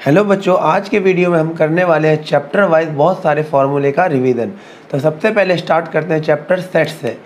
Hello बच्चों, आज के वीडियो में हम करने वाले हैं चैप्टर वाइज बहुत सारे फॉर्मूले का रिवीजन। तो सबसे पहले स्टार्ट करते हैं चैप्टर सेट्स से।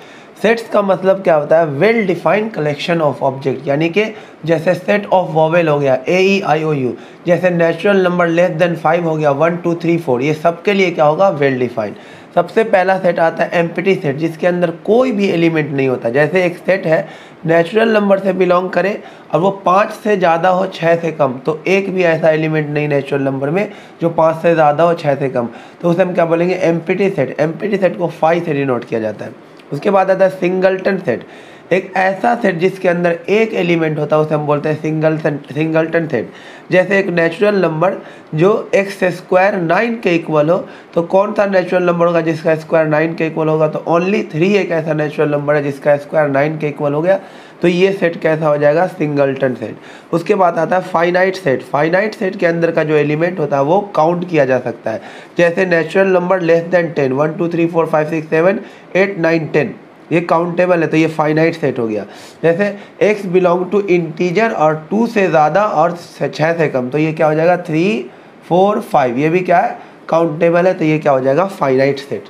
सेट्स का मतलब क्या होता है? Well defined collection of object, यानी कि जैसे सेट ऑफ वॉवेल हो गया AEIOU, जैसे नेचुरल नंबर लेस देन 5 हो गया 1 2 3 4, ये सब के लिए क्या होगा? Well defined. सबसे पहला सेट आता है एम्प्टी सेट, जिसके अंदर कोई भी एलिमेंट नहीं होता। जैसे एक सेट है नेचुरल नंबर से बिलोंग करे और वो 5 से ज़्यादा हो 6 से कम, तो एक भी ऐसा एलिमेंट नहीं नेचुरल नंबर में जो 5 से ज़्यादा हो 6 से कम, तो उसे हम क्या बोलेंगे? Empty set. एम्प्टी सेट को 5 से डिनोट किया जाता है। उसके बाद आता है सिंगलटन सेट, एक ऐसा सेट जिसके अंदर एक एलिमेंट होता है, उसे हम बोलते हैं सिंगलटन सेट। जैसे एक नेचुरल नंबर जो x स्क्वायर 9 के इक्वल हो, तो कौन सा नेचुरल नंबर होगा जिसका स्क्वायर 9 के इक्वल होगा? तो ओनली 3 एक ऐसा नेचुरल नंबर है जिसका स्क्वायर 9 के इक्वल हो गया, तो ये सेट कैसा हो जाएगा? Singleton set. उसके बाद आता है फाइनाइट सेट। फाइनाइट सेट के अंदर का जो एलिमेंट होता है वो काउंट किया जा सकता है। जैसे नेचुरल नंबर लेस देन 10, 1 2 3 4 5 6 7 8 9 10, ये काउंटेबल है, तो ये फाइनाइट सेट हो गया। जैसे x बिलोंग टू इंटीजर और 2 से ज़्यादा और 6 से कम, तो ये क्या हो जाएगा? 3 4 5, ये भी क्या है? काउंटेबल है, तो ये क्या हो जाएगा? Finite set.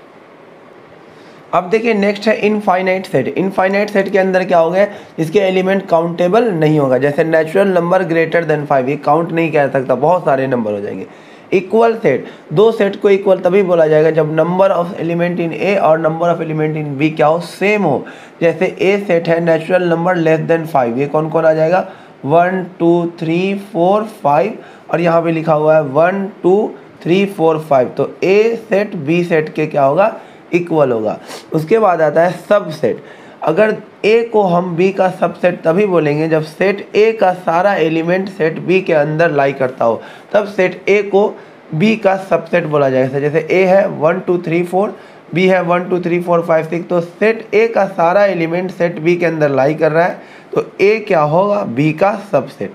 अब देखिए नेक्स्ट है इनफाइनाइट सेट। इनफाइनाइट सेट के अंदर क्या हो गया? इसके एलिमेंट काउंटेबल नहीं होगा। जैसे नेचुरल नंबर ग्रेटर देन 5, ये काउंट नहीं कर सकता, बहुत सारे नंबर हो जाएंगे। इक्वल सेट, दो सेट को इक्वल तभी बोला जाएगा जब number of element in A और number of element in B क्या हो? सेम हो। जैसे ए सेट है नेचुरल नंबर लेस देन 5, ये कौन कौन आ जाएगा? 1 2 3 4 5, और यहाँ पे लिखा हुआ है 1 2 3 4 5, तो ए सेट बी सेट के क्या होगा? इक्वल होगा। उसके बाद आता है सब सेट। अगर ए को हम बी का सबसेट तभी बोलेंगे जब सेट ए का सारा एलिमेंट सेट बी के अंदर लाई करता हो, तब सेट ए को बी का सबसेट बोला जाएगा। जैसे ए है 1 2 3 4, बी है 1 2 3 4 5 6, तो सेट ए का सारा एलिमेंट सेट बी के अंदर लाई कर रहा है, तो ए क्या होगा? बी का सबसेट।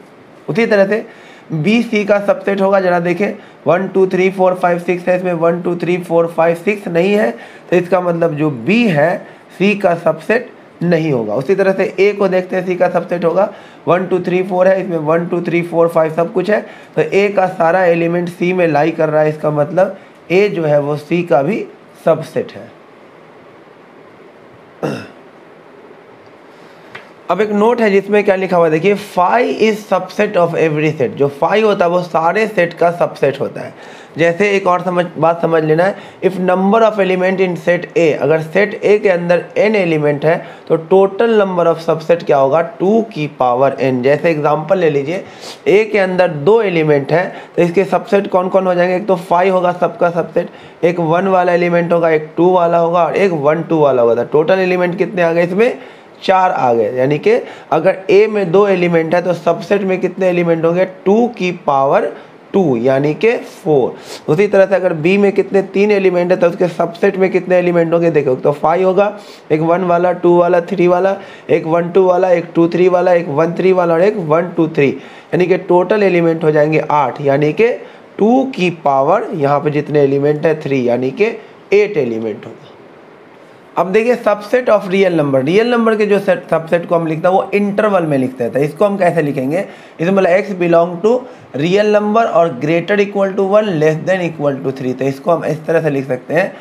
उसी तरह से बी सी का सबसेट होगा। जरा देखें 1 2 3 4 5 6 है, इसमें 1 2 3 4 5 6 नहीं है, तो इसका मतलब जो बी है सी का सबसेट नहीं होगा। उसी तरह से ए को देखते हैं, सी का सबसेट होगा 1 2 3 4 है, इसमें 1 2 3 4 5 सब कुछ है, तो ए का सारा एलिमेंट सी में लाई कर रहा है, इसका मतलब ए जो है वो सी का भी सबसेट है। अब एक नोट है जिसमें क्या लिखा हुआ है, देखिए phi is subset of every set. जो फाई होता है वो सारे सेट का सबसेट होता है। जैसे एक और बात समझ लेना है, if number of element in set ए, अगर सेट ए के अंदर n एलिमेंट है तो टोटल नंबर ऑफ सबसेट क्या होगा? 2 की पावर n। जैसे एग्जांपल ले लीजिए, ए के अंदर 2 एलिमेंट है, तो इसके सबसेट कौन कौन हो जाएंगे? एक तो 5 होगा सबका सबसेट, एक 1 वाला एलिमेंट होगा, एक 2 वाला होगा और एक 1 2 वाला होगा। तो टोटल एलिमेंट कितने आ गए? इसमें 4 आ गए। यानी कि अगर ए में 2 एलिमेंट है तो सबसेट में कितने एलिमेंट होंगे? 2 की पावर 2, यानी कि 4। उसी तरह से अगर बी में कितने 3 एलिमेंट है तो उसके सबसेट में कितने एलिमेंट होंगे? देखो, तो 5 होगा, एक 1 वाला, 2 वाला, 3 वाला, एक 1 2 वाला, एक 2 3 वाला, एक 1 3 वाला और एक 1 2 3, यानी कि टोटल एलिमेंट हो जाएंगे 8, यानी कि 2 की पावर यहाँ पे जितने एलिमेंट है 3, यानी कि 8 एलिमेंट होगा। अब देखिए subset of real number. Real number के जो सबसेट को हम लिखते हैं वो इंटरवल में लिखते हैं। तो इसको हम कैसे लिखेंगे? इसमें बोला x belong to real number और greater equal to 1 less than equal to 3। तो इसको हम इस तरह से लिख सकते हैं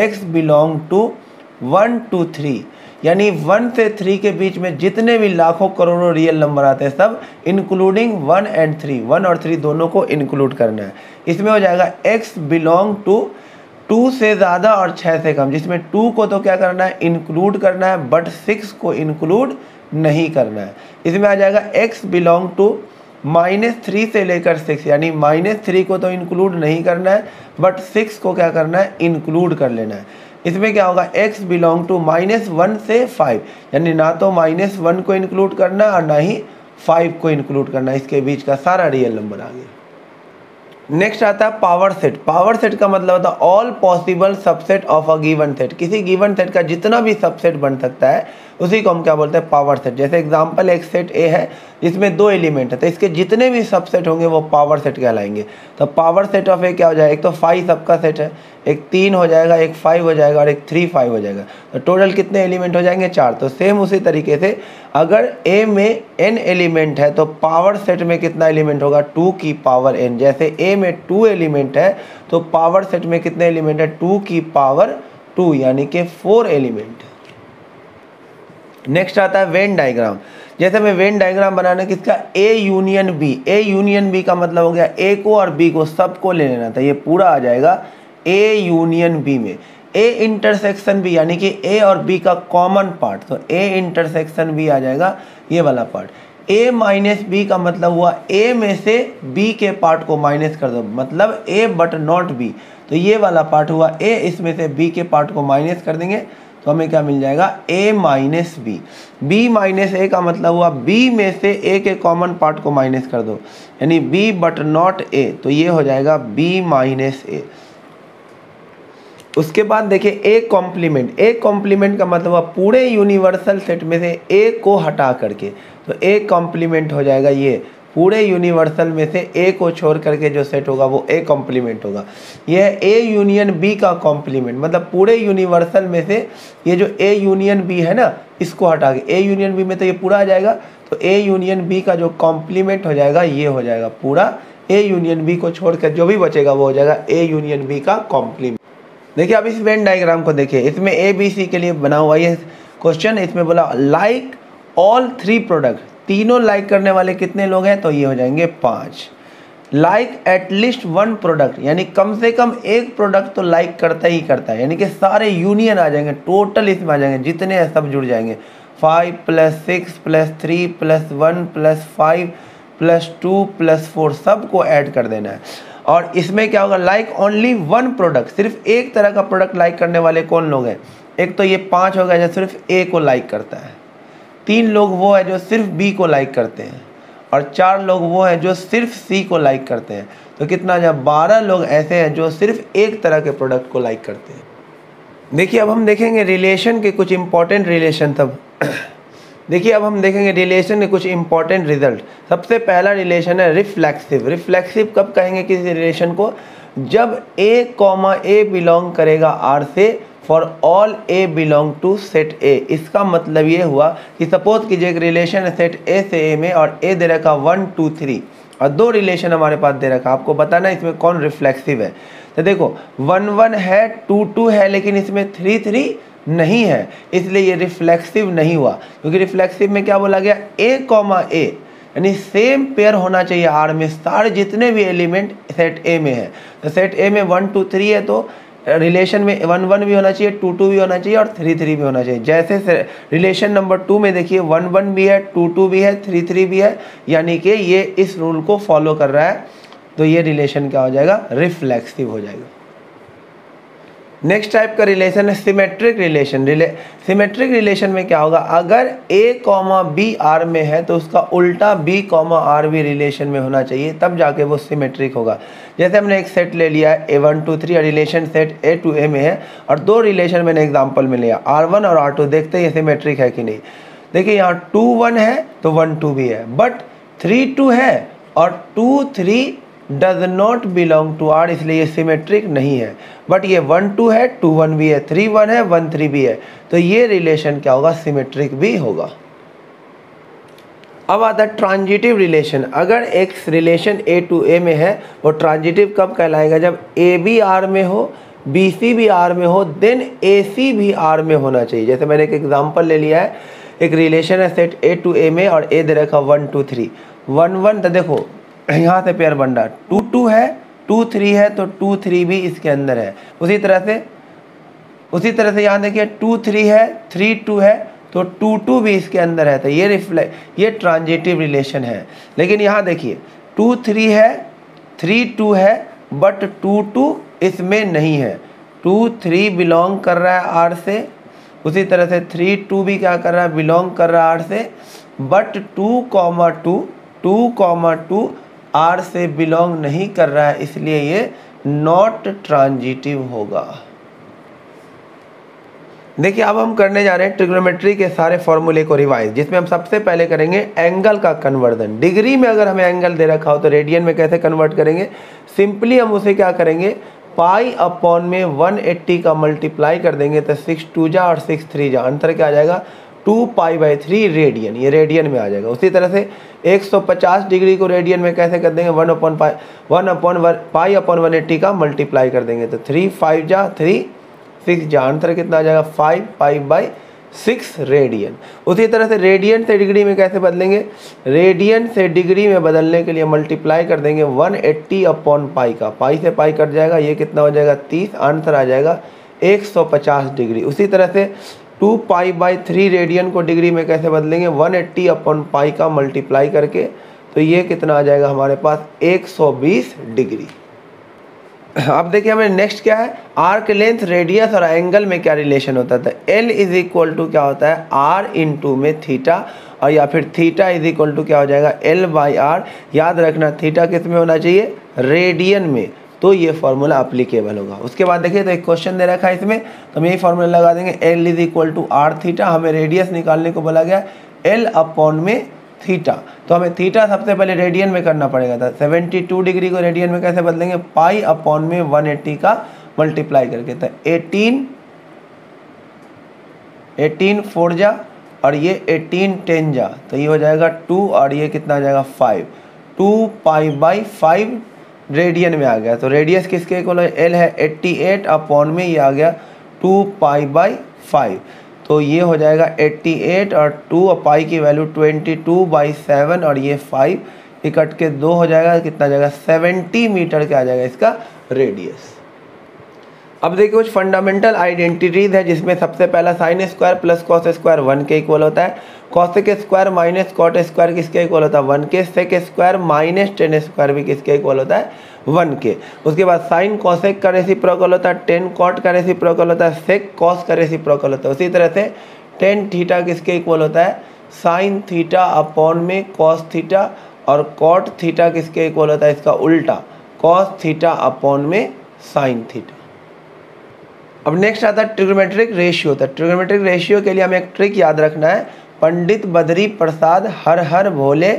x बिलोंग टू 1 2 3, यानी 1 से 3 के बीच में जितने भी लाखों करोड़ों रियल नंबर आते हैं सब इंक्लूडिंग 1 एंड 3, 1 और 3 दोनों को इंक्लूड करना है। इसमें हो जाएगा x बिलोंग टू 2 से ज़्यादा और 6 से कम, जिसमें 2 को तो क्या करना है? इंक्लूड करना है, बट 6 को इंक्लूड नहीं करना है। इसमें आ जाएगा x बिलोंग टू -3 से लेकर 6, यानी -3 को तो इंक्लूड नहीं करना है, बट 6 को क्या करना है? इंक्लूड कर लेना है। इसमें क्या होगा? x बिलोंग टू -1 से 5, यानी ना तो -1 को इंक्लूड करना है और ना ही 5 को इंक्लूड करना है, इसके बीच का सारा रियल नंबर आ गया। नेक्स्ट आता है पावर सेट। पावर सेट का मतलब होता है all possible subset of a given set. किसी गिवन सेट का जितना भी सबसेट बन सकता है उसी को हम क्या बोलते हैं, पावर सेट। जैसे एग्जांपल एक सेट ए है जिसमें 2 एलिमेंट है, तो इसके जितने भी सबसेट होंगे वो पावर सेट कहलाएंगे। तो पावर सेट ऑफ ए क्या हो जाएगा, एक तो 5 सबका सेट है, एक 3 हो जाएगा, एक 5 हो जाएगा और एक 3 5 हो जाएगा। तो टोटल कितने एलिमेंट हो जाएंगे, 4। तो सेम उसी तरीके से अगर ए में n एलिमेंट है तो पावर सेट में कितना एलिमेंट होगा, 2 की पावर n। जैसे ए में 2 एलिमेंट है तो पावर सेट में कितने एलिमेंट है, 2 की पावर 2 यानी कि 4 एलिमेंट। नेक्स्ट आता है वेन डायग्राम। जैसे मैं वेन डायग्राम बनाना किसका, A union B. A union B का मतलब हो गया ए को और बी को सबको ले लेना था, ये पूरा आ जाएगा ए यूनियन बी में। ए इंटरसेक्शन बी यानी कि ए और बी का कॉमन पार्ट, तो ए इंटरसेक्शन बी आ जाएगा ये वाला पार्ट। ए माइनस बी का मतलब हुआ ए में से बी के पार्ट को माइनस कर दो, मतलब ए बट नॉट बी, तो ये वाला पार्ट हुआ ए, इसमें से बी के पार्ट को माइनस कर देंगे तो हमें क्या मिल जाएगा, a minus b. b minus a का मतलब हुआ b में से a के कॉमन पार्ट को माइनस कर दो, यानी b बट नॉट a, तो ये हो जाएगा b माइनस ए। उसके बाद देखिए a कॉम्प्लीमेंट। a कॉम्प्लीमेंट का मतलब हुआ पूरे यूनिवर्सल सेट में से a को हटा करके, तो a कॉम्प्लीमेंट हो जाएगा ये पूरे यूनिवर्सल में से a को छोड़ करके जो सेट होगा वो a कॉम्प्लीमेंट होगा। यह है a यूनियन b का कॉम्प्लीमेंट, मतलब पूरे यूनिवर्सल में से ये जो a यूनियन b है ना, इसको हटा के a यूनियन b में तो ये पूरा आ जाएगा, तो a यूनियन b का जो कॉम्प्लीमेंट हो जाएगा ये हो जाएगा पूरा a यूनियन b को छोड़ कर जो भी बचेगा वो हो जाएगा a यूनियन b का कॉम्प्लीमेंट। देखिए अब इस वेन डायग्राम को देखिए, इसमें ए बी सी के लिए बना हुआ ये क्वेश्चन। इसमें बोला लाइक ऑल 3 प्रोडक्ट, तीनों लाइक करने वाले कितने लोग हैं, तो ये हो जाएंगे 5। लाइक एटलीस्ट 1 प्रोडक्ट, यानी कम से कम एक प्रोडक्ट तो लाइक करता ही करता है, यानी कि सारे यूनियन आ जाएंगे, टोटल इसमें आ जाएंगे, जितने हैं सब जुड़ जाएंगे। 5 + 6 + 3 + 1 + 5 + 2 + 4 सबको ऐड कर देना है। और इसमें क्या होगा, लाइक ओनली 1 प्रोडक्ट, सिर्फ एक तरह का प्रोडक्ट लाइक करने वाले कौन लोग हैं, एक तो ये 5 हो गया जो सिर्फ ए को लाइक करता है, 3 लोग वो है जो सिर्फ बी को लाइक करते हैं, और 4 लोग वो है जो सिर्फ सी को लाइक करते हैं। तो कितना, जब 12 लोग ऐसे हैं जो सिर्फ एक तरह के प्रोडक्ट को लाइक करते हैं। देखिए अब हम देखेंगे रिलेशन के कुछ इंपॉर्टेंट रिलेशन। तब देखिए अब हम देखेंगे रिलेशन के कुछ इंपॉर्टेंट रिजल्ट। सबसे पहला रिलेशन है रिफ्लेक्सिव। रिफ्लेक्सिव कब कहेंगे किसी रिलेशन को, जब a, बिलोंग करेगा R से for all a belong to set A। इसका मतलब ये हुआ कि सपोज कीजिए एक रिलेशन है सेट A से A में, और A दे रखा 1 2 3 और 2 रिलेशन हमारे पास दे रखा, आपको बताना इसमें कौन रिफ्लेक्सिव है। तो देखो 1 1 है, 2 2 है, लेकिन इसमें 3 3 नहीं है, इसलिए ये रिफ्लेक्सिव नहीं हुआ। क्योंकि रिफ्लेक्सिव में क्या बोला गया, a, यानी सेम पेयर होना चाहिए R में, सारे जितने भी एलिमेंट सेट A में है। तो सेट A में 1 2 3 है, तो रिलेशन में 1 1 भी होना चाहिए, 2 2 भी होना चाहिए और 3 3 भी होना चाहिए। जैसे रिलेशन नंबर 2 में देखिए 1 1 भी है, 2 2 भी है, 3 3 भी है, यानी कि ये इस रूल को फॉलो कर रहा है, तो ये रिलेशन क्या हो जाएगा, रिफ्लेक्सिव हो जाएगा। नेक्स्ट टाइप का रिलेशन है सिमेट्रिक रिलेशन। सिमेट्रिक रिलेशन में क्या होगा, अगर a, b R में है तो उसका उल्टा b, R भी रिलेशन में होना चाहिए, तब जाके वो सिमेट्रिक होगा। जैसे हमने एक सेट ले लिया है a1 2 3, relation set a to a में है, और 2 रिलेशन मैंने एग्जांपल में लिया R1 और R2, देखते हैं ये सिमेट्रिक है कि नहीं। देखिए यहाँ 2 1 है तो 1 2 भी है, बट 3 2 है और 2 3 does not belong to R, इसलिए ये सिमेट्रिक नहीं है। बट ये 1 2 है, 2 1 भी है, 3 1 है, 1 3 भी है, तो ये रिलेशन क्या होगा, सिमेट्रिक भी होगा। अब आता है ट्रांजिटिव रिलेशन। अगर एक रिलेशन A to A में है, वो ट्रांजिटिव कब कहलाएगा, जब A भी R में हो, BC भी R में हो, देन AC भी R में होना चाहिए। जैसे मैंने एक एग्जांपल ले लिया है, एक रिलेशन है सेट A to A में और A दे रखा 1 2 3 1 1, तो देखो यहाँ से पेयर बन रहा, 2 2 है, 2 3 है, तो 2 3 भी इसके अंदर है। उसी तरह से यहाँ देखिए 2 3 है, 3 2 है, तो 2 2 भी इसके अंदर है, तो ये ट्रांजिटिव रिलेशन है। लेकिन यहाँ देखिए 2 3 है, 3 2 है, बट 2 2 इसमें नहीं है, 2 3 बिलोंग कर रहा है R से, उसी तरह से 3 2 भी क्या कर रहा है, बिलोंग कर रहा है R से, बट 2 2 R से बिलोंग नहीं कर रहा है, इसलिए ये नॉट ट्रांजिटिव होगा। देखिए अब हम करने जा रहे हैं ट्रिग्नोमेट्री के सारे फॉर्मूले को रिवाइज, जिसमें हम सबसे पहले करेंगे एंगल का कन्वर्जन। डिग्री में अगर हमें एंगल दे रखा हो तो रेडियन में कैसे कन्वर्ट करेंगे। सिंपली हम उसे क्या करेंगे, पाई अपॉन में 180 का मल्टीप्लाई कर देंगे तो 6 2 जा और 6 3 जा, आंसर क्या आ जाएगा 2π/3 रेडियन, ये रेडियन में आ जाएगा। उसी तरह से 150 डिग्री को रेडियन में कैसे कर देंगे, 1/पाई अपॉन 180 का मल्टीप्लाई कर देंगे तो 3 5 जा 3 6 जा, आंसर कितना आ जाएगा 5π/6 रेडियन। उसी तरह से रेडियन से डिग्री में कैसे बदलेंगे, रेडियन से डिग्री में बदलने के लिए मल्टीप्लाई कर देंगे 180 अपॉन पाई का, पाई से पाई कट जाएगा, ये कितना हो जाएगा 30, आंसर आ जाएगा 150 डिग्री। उसी तरह से 2π/3 रेडियन को डिग्री में कैसे बदलेंगे, 180 अपॉन पाई का मल्टीप्लाई करके, तो ये कितना आ जाएगा हमारे पास 120 डिग्री। अब देखिए हमें नेक्स्ट क्या है, आर्क लेंथ, रेडियस और एंगल में क्या रिलेशन होता है। L इज इक्वल टू क्या होता है R इंटू में थीटा, और या फिर थीटा इज इक्वल टू क्या हो जाएगा L/R। याद रखना थीटा किस में होना चाहिए, रेडियन में, तो ये फॉर्मूला अप्लीकेबल होगा। उसके बाद देखिए तो एक क्वेश्चन दे रखा है इसमें, तो हम यही फॉर्मूला लगा देंगे L is equal to R theta. हमें रेडियस निकालने को बोला गया L अपॉन में थीटा, तो हमें थीटा सबसे पहले रेडियन में करना पड़ेगा था। 72 डिग्री को रेडियन में कैसे बदलेंगे, पाई अपॉन में 180 का मल्टीप्लाई करके, तो 18 4 जा और ये 18 10 जा, तो ये हो जाएगा 2 और ये कितना आ जाएगा 5, 2π/5 रेडियन में आ गया। तो रेडियस किसके इक्वल है, L है 88 अपॉन में ये आ गया 2π/5, तो ये हो जाएगा 88 और 2 और पाई की वैल्यू 22/7 और ये 5 इकट के 2 हो जाएगा, कितना जाएगा 70 मीटर का आ जाएगा इसका रेडियस। अब देखिए कुछ फंडामेंटल आइडेंटिटीज है, जिसमें सबसे पहला sine square plus cos square 1 के इक्वल होता है, cosec square minus cot square किसके इक्वल होता है 1 के, sec square minus tan square भी किसके इक्वल होता है 1 के। उसके बाद साइन कॉसेक का रेसिप्रोकल होता है, टेन कॉट का रेसिप्रोकल होता है, सेक कॉस का रेसिप्रोकल होता है। उसी तरह से टेन थीटा किसके इक्वल होता है, साइन थीटा अपॉन में कॉस थीटा, और कॉट थीटा किसके इक्वल होता है, इसका उल्टा कॉस थीटा अपॉन में साइन थीटा। अब नेक्स्ट आता है ट्रिग्नोमेट्रिक रेशियो। तो ट्रिग्नोमेट्रिक रेशियो के लिए हमें एक ट्रिक याद रखना है, पंडित बद्री प्रसाद हर हर भोले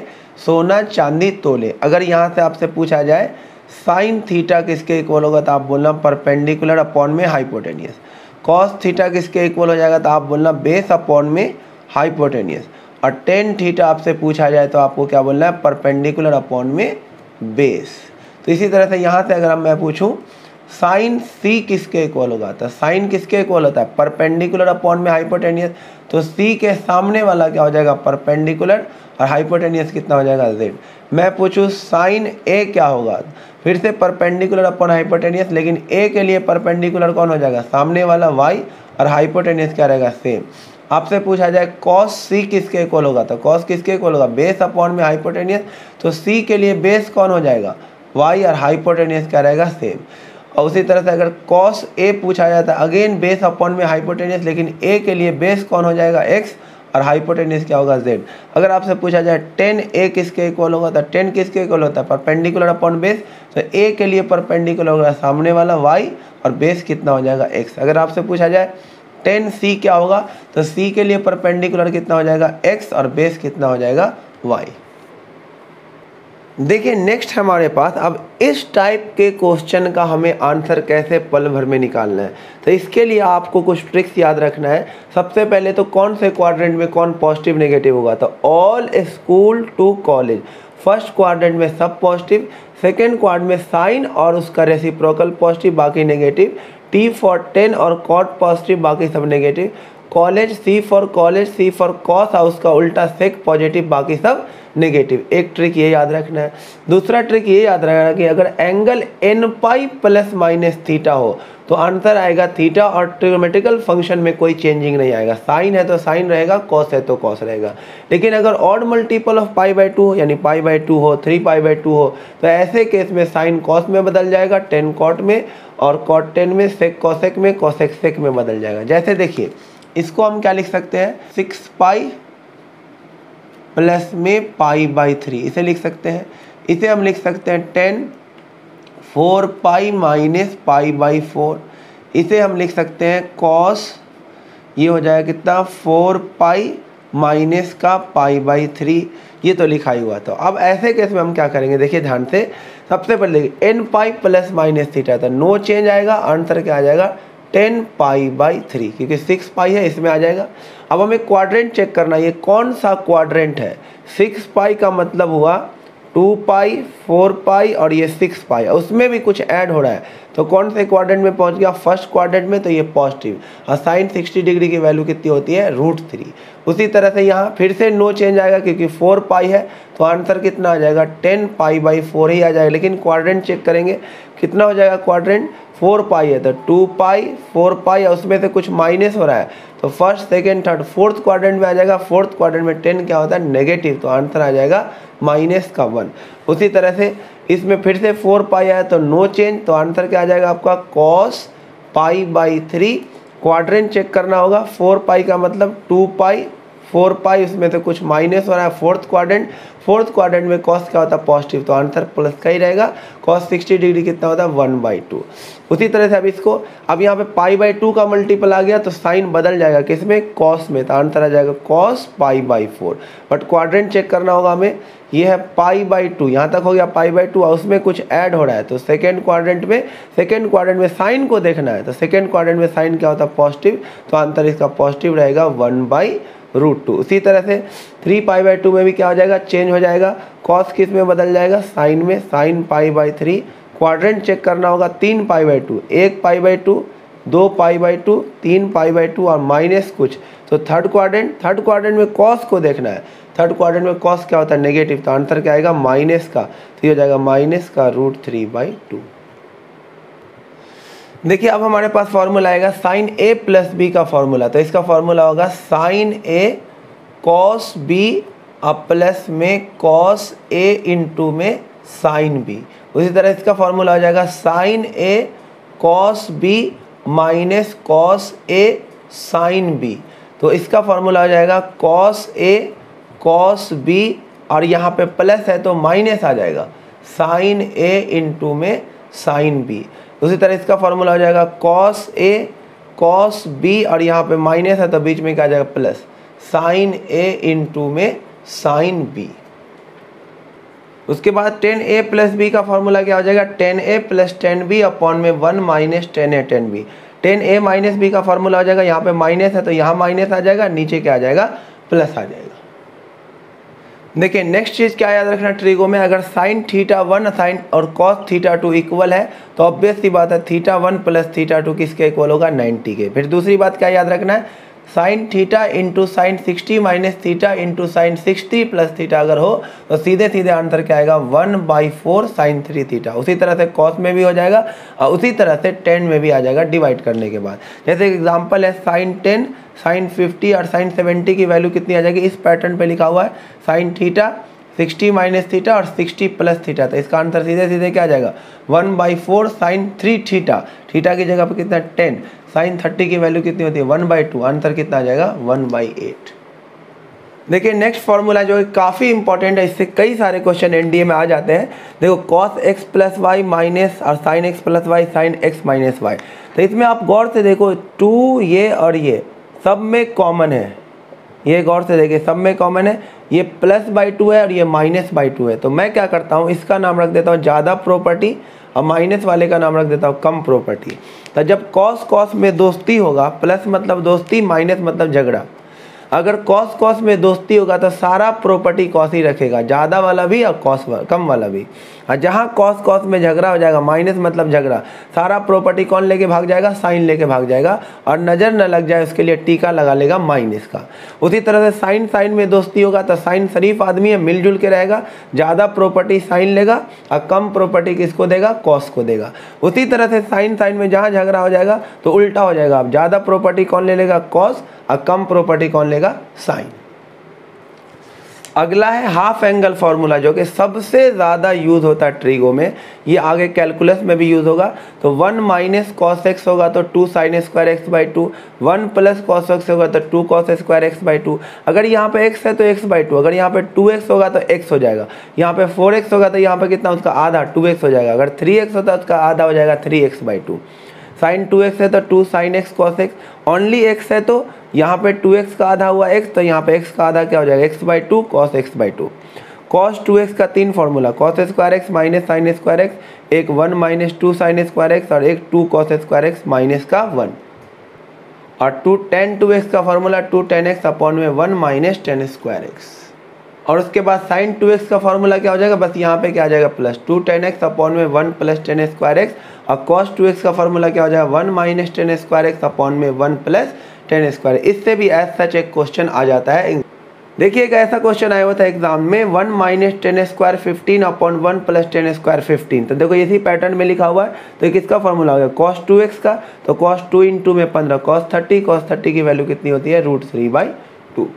सोना चांदी तोले। अगर यहाँ से आपसे पूछा जाए साइन थीटा किसके इक्वल होगा, तो आप बोलना परपेंडिकुलर अपॉन में हाइपोटेनियस। कॉस थीटा किसके इक्वल हो जाएगा, तो आप बोलना बेस अपॉन में हाइपोटेनियस। और टेन थीटा आपसे पूछा जाए तो आपको क्या बोलना है, परपेंडिकुलर अपॉन में बेस। तो इसी तरह से यहाँ से अगर मैं पूछूँ साइन सी किसके इक्वल होगा, तो साइन किसके इक्वल होता है, परपेंडिकुलर अपॉन में हाइपोटेनियस, तो सी के सामने वाला क्या हो जाएगा परपेंडिकुलर, और हाइपोटेनियस कितना हो जाएगा जेड। मैं पूछूँ साइन ए क्या होगा, फिर से परपेंडिकुलर अपॉन हाइपोटेनियस, लेकिन ए के लिए परपेंडिकुलर कौन हो जाएगा, सामने वाला वाई, और हाइपोटेनियस क्या रहेगा सेम। आपसे पूछा जाए कॉस सी किसके इक्वल होगा, तो कॉस किसके इक्वल होगा, बेस अपॉन में हाइपोटेनियस, तो सी के लिए बेस कौन हो जाएगा वाई, और हाइपोटेनियस क्या रहेगा सेम। और उसी तरह से अगर कॉस ए पूछा जाता है, अगेन बेस अपॉन में हाइपोटेनियस, लेकिन ए के लिए बेस कौन हो जाएगा एक्स, और हाइपोटेनियस क्या होगा जेड। अगर आपसे पूछा जाए टेन ए किसके इक्वल होगा, तो टेन किसके इक्वल होता है परपेंडिकुलर अपॉन बेस, तो ए के लिए परपेंडिकुलर होगा सामने वाला वाई, और बेस कितना हो जाएगा एक्स। अगर आपसे पूछा जाए टेन सी क्या होगा, तो सी के लिए परपेंडिकुलर कितना हो जाएगा एक्स, और बेस कितना हो जाएगा वाई। देखिए नेक्स्ट हमारे पास अब इस टाइप के क्वेश्चन का हमें आंसर कैसे पल भर में निकालना है, तो इसके लिए आपको कुछ ट्रिक्स याद रखना है। सबसे पहले तो कौन से क्वाड्रेंट में कौन पॉजिटिव नेगेटिव होगा, तो all school to college, first quadrant में सब पॉजिटिव, सेकेंड क्वाड्रेंट में साइन और उसका रेसिप्रोकल पॉजिटिव बाकी नेगेटिव, टी फॉर 10 और कॉट पॉजिटिव बाकी सब negative, college C for college, C for cos और उसका उल्टा सेक पॉजिटिव बाकी सब नेगेटिव। एक ट्रिक ये याद रखना है। दूसरा ट्रिक ये याद रखना कि अगर angle n pi plus minus theta हो तो आंसर आएगा थीटा, और ट्रिग्नोमेट्रिकल फंक्शन में कोई चेंजिंग नहीं आएगा। साइन है तो साइन रहेगा, कॉस है तो कॉस रहेगा। लेकिन अगर ऑड मल्टीपल ऑफ पाई/2 हो, यानी पाई/2 हो, 3π/2 हो, तो ऐसे केस में साइन कॉस में बदल जाएगा, टेन कॉट में, और कॉट 10 में, सेक कॉसेक में, कॉसेक सेक में बदल जाएगा। जैसे देखिए इसको हम क्या लिख सकते हैं, 6π प्लस में पाई/3 इसे लिख सकते हैं। इसे हम लिख सकते हैं 10 4π माइनस पाई/4, इसे हम लिख सकते हैं cos ये हो जाएगा कितना 4 पाई माइनस का पाई बाई 3, ये तो लिखा ही हुआ। तो अब ऐसे केस में हम क्या करेंगे, देखिए ध्यान से। सबसे पहले n पाई प्लस माइनस थीटा, तो नो चेंज आएगा, आंसर क्या आ जाएगा 10 पाई बाई 3, क्योंकि 6 पाई है इसमें आ जाएगा। अब हमें क्वाड्रेंट चेक करना है, ये कौन सा क्वाड्रेंट है। 6 पाई का मतलब हुआ 2 पाई, 4 पाई और ये 6 पाई, उसमें भी कुछ ऐड हो रहा है, तो कौन से क्वाड्रेंट में पहुंच गया, फर्स्ट क्वाड्रेंट में, तो ये पॉजिटिव। और साइन 60 डिग्री की वैल्यू कितनी होती है, √3। उसी तरह से यहाँ फिर से नो चेंज आएगा, क्योंकि 4 पाई है, तो आंसर कितना आ जाएगा 10 पाई बाई 4 ही आ जाएगा। लेकिन क्वाड्रेंट चेक करेंगे कितना हो जाएगा, क्वाड्रेंट 4 पाई है, तो 2 पाई 4 पाई, और उसमें से कुछ माइनस हो रहा है, तो first second third fourth quadrant में आ जाएगा। फोर्थ क्वाड्रेंट में 10 क्या होता है, नेगेटिव, तो आंसर आ जाएगा -1। उसी तरह से इसमें फिर से 4 पाई आया, तो नो चेंज, तो आंसर क्या आ जाएगा आपका cos pi by 3। Quadrant check करना होगा, 4 पाई का मतलब 2 पाई, 4 पाई, उसमें से कुछ माइनस हो रहा है, फोर्थ क्वाड्रेंट में cos क्या होता है, पॉजिटिव, तो आंसर प्लस का ही रहेगा। cos 60 डिग्री कितना होता है, 1/2। उसी तरह से अब इसको, अब यहाँ पे पाई बाई 2 का मल्टीपल आ गया, तो साइन बदल जाएगा किसमें, cos में, तो आंसर आ जाएगा cos pi by 4। But quadrant check करना होगा हमें, ये है पाई बाई 2, यहाँ तक हो गया पाई बाई 2, और उसमें कुछ ऐड हो रहा है, तो सेकेंड क्वाड्रेंट में साइन को देखना है, तो सेकेंड क्वाड्रेंट में साइन क्या होता है, पॉजिटिव, तो आंसर इसका पॉजिटिव रहेगा 1/√2। उसी तरह से 3 पाई बाई 2 में भी क्या हो जाएगा, चेंज हो जाएगा, cos किस में बदल जाएगा, साइन में, sine pi by 3। Quadrant check करना होगा, 3 pi by 2, 1 pi by 2, 2 pi by 2, 3 pi by 2 और माइनस कुछ, तो थर्ड क्वाड्रेंट में cos को देखना है। थर्ड क्वाड्रेंट में cos क्या होता है, नेगेटिव, तो आंसर क्या आएगा, माइनस का, तो ये हो जाएगा -√3/2। देखिए अब हमारे पास फॉर्मूला आएगा साइन A प्लस बी का फॉर्मूला, तो इसका फॉर्मूला होगा साइन A cos B अब प्लस में cos A इंटू में साइन B। उसी तरह इसका फॉर्मूला हो जाएगा sine A cos B minus cos A sine B, तो इसका फॉर्मूला हो जाएगा cos A cos B, और यहाँ पे प्लस है तो माइनस आ जाएगा, साइन A इंटू में साइन B। उसी तरह इसका फॉर्मूला हो जाएगा cos A cos B, और यहाँ पे माइनस है तो बीच में क्या आ जाएगा, प्लस, साइन A इंटू में साइन B। उसके बाद 10A प्लस B का फॉर्मूला क्या हो जाएगा, 10A प्लस 10B अपॉन में 1 minus 10A 10B। 10A minus B का फॉर्मूला हो जाएगा, यहाँ पे माइनस है तो यहाँ माइनस आ जाएगा, नीचे क्या आ जाएगा, प्लस आ जाएगा। देखिए नेक्स्ट चीज़ क्या याद रखना ट्रिगो में, अगर साइन θ1 साइन और cos θ2 इक्वल है, तो ऑब्वियस सी बात है θ1 प्लस θ2 किसके इक्वल होगा, 90 के। फिर दूसरी बात क्या याद रखना है, sine theta into sine 60 minus theta into sine 60 plus theta अगर हो तो सीधे सीधे आंसर क्या आएगा, 1/4 साइन 3 थीटा। उसी तरह से कॉस में भी हो जाएगा और उसी तरह से टेन में भी आ जाएगा डिवाइड करने के बाद। जैसे एग्जांपल है साइन 10 साइन 50 और साइन 70 की वैल्यू कितनी आ जाएगी, इस पैटर्न पे लिखा हुआ है साइन थीटा 60 माइनस थीटा और 60 प्लस थीटा, तो इसका आंसर सीधे सीधे क्या आ जाएगा 1/4 साइन 3 थीटा। थीटा की जगह पे कितना 10, साइन 30 की वैल्यू कितनी होती है 1/2, आंसर कितना आ जाएगा 1/8। देखिए नेक्स्ट फॉर्मूला जो है काफ़ी इंपॉर्टेंट है, इससे कई सारे क्वेश्चन एनडीए में आ जाते हैं। देखो cos x plus y minus और sine x plus y sine x minus y, तो इसमें आप गौर से देखो 2 ये और ये सब में कॉमन है, ये गौर से देखिए सब में कॉमन है, ये +/2 है और ये -/2 है। तो मैं क्या करता हूँ इसका नाम रख देता हूँ ज़्यादा प्रॉपर्टी और माइनस वाले का नाम रख देता हूँ कम प्रॉपर्टी। तो जब कॉस कॉस में दोस्ती होगा, प्लस मतलब दोस्ती, माइनस मतलब झगड़ा, अगर कॉस कॉस में दोस्ती होगा तो सारा प्रॉपर्टी कॉस ही रखेगा, ज़्यादा वाला भी और कॉस कम वाला भी। और जहाँ कॉस कॉस में झगड़ा हो जाएगा, माइनस मतलब झगड़ा, सारा प्रॉपर्टी कौन लेके भाग जाएगा, साइन लेके भाग जाएगा और नज़र न लग जाए उसके लिए टीका लगा लेगा माइनस का। उसी तरह से साइन साइन में दोस्ती होगा तो साइन शरीफ आदमी है, मिलजुल के रहेगा, ज़्यादा प्रॉपर्टी साइन लेगा और कम प्रॉपर्टी किसको देगा, कॉस को देगा। उसी तरह से साइन साइन में जहाँ झगड़ा हो जाएगा तो उल्टा हो जाएगा, अब ज़्यादा प्रॉपर्टी कौन ले लेगा, कॉस, और कम प्रॉपर्टी कौन लेगा, साइन। अगला है हाफ एंगल फार्मूला जो कि सबसे ज़्यादा यूज़ होता है ट्रिगो में, ये आगे कैलकुलस में भी यूज़ होगा। तो 1 माइनस कॉस एक्स होगा तो 2 sine square x by 2, 1 plus cos x होगा तो 2 कॉस स्क्वायर एक्स बाई 2। अगर यहाँ पे x है तो x बाई 2, अगर यहाँ पे 2x होगा तो x हो जाएगा, यहाँ पे 4x होगा तो यहाँ पे कितना उसका आधा 2x हो जाएगा, अगर 3x होता है उसका आधा हो जाएगा 3x बाई 2। साइन 2x है तो 2 sin x cos x, only x है तो यहाँ पे 2x का आधा हुआ x, तो यहाँ पे x का आधा क्या हो जाएगा x/2 cos x/2। cos 2x का 3 formula, cos square x minus sine square x, एक 1 माइनस 2 साइन स्क्वायर x और एक 2 cos स्क्वायर x माइनस का 1, और 2 tan 2x का फॉर्मूला 2 tan x अपॉन में 1 माइनस tan स्क्वायर x, और उसके बाद sin 2x का फॉर्मूला क्या हो जाएगा, बस यहाँ पे क्या आ जाएगा प्लस 2 tan x अपॉन में 1 प्लस tan स्क्वायर x, और cos 2x का फॉर्मूला क्या हो जाएगा 1 minus tan square x upon में 1 प्लस tan स्क्वायर। इससे भी एज सच एक क्वेश्चन आ जाता है। देखिए एक ऐसा क्वेश्चन आया हुआ था एग्जाम में 1 minus tan square 15 upon 1 plus tan square 15, तो देखो इसी पैटर्न में लिखा हुआ है, तो ये किसका फॉर्मूला हो गया cos 2x का, तो cos 2 इंटू में 15 cos 30 की वैल्यू कितनी होती है √3/2।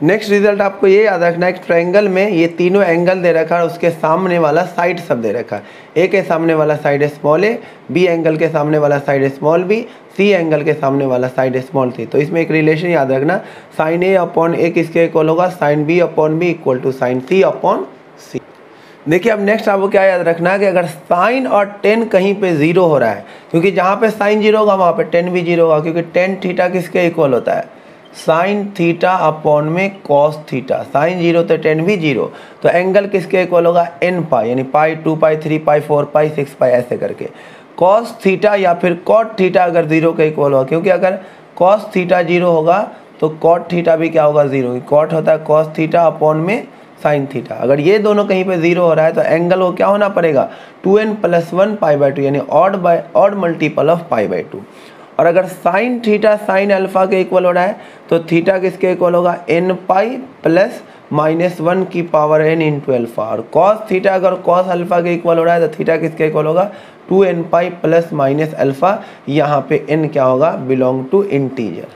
नेक्स्ट रिजल्ट आपको ये याद रखना है, एक ट्रायंगल में ये तीनों एंगल दे रखा है, उसके सामने वाला साइड सब दे रखा है। ए के सामने वाला side small a, B angle के सामने वाला side small b, C angle के सामने वाला साइड स्मॉल सी। तो इसमें एक रिलेशन याद रखना, साइन ए अपॉन ए किसके इक्वल होगा, sine b upon b equal to sine c upon c. देखिए अब नेक्स्ट आपको क्या याद रखना है कि अगर साइन और टेन कहीं पे जीरो हो रहा है, क्योंकि जहाँ पे साइन जीरो होगा वहाँ पे टेन भी जीरो होगा, क्योंकि टेन थीटा किसके इक्वल होता है साइन थीटा अपॉन में कॉस थीटा, साइन जीरो तो टेन भी जीरो, तो एंगल किसके इक्वल होगा n पाई, यानी पाई 2 पाई 3 पाई 4 पाई 6 पाई ऐसे करके। कॉस थीटा या फिर कॉट थीटा अगर जीरो के इक्वल होगा, क्योंकि अगर कॉस थीटा जीरो होगा तो कॉट थीटा भी क्या होगा जीरो, कॉट होता है कॉस थीटा अपॉन में साइन थीटा। अगर ये दोनों कहीं पे जीरो हो रहा है तो एंगल को क्या होना पड़ेगा 2n + 1 पाई/2, यानी ऑड मल्टीपल ऑफ पाई/2। और अगर साइन थीटा साइन अल्फा के इक्वल हो रहा है तो थीटा किसके इक्वल होगा n पाई प्लस -1 की पावर n इंटू अल्फा, और कॉस थीटा अगर कॉस अल्फा के इक्वल हो रहा है तो थीटा किसके इक्वल होगा 2n पाई प्लस माइनस अल्फा, यहाँ पे n क्या होगा बिलोंग टू इंटीजर।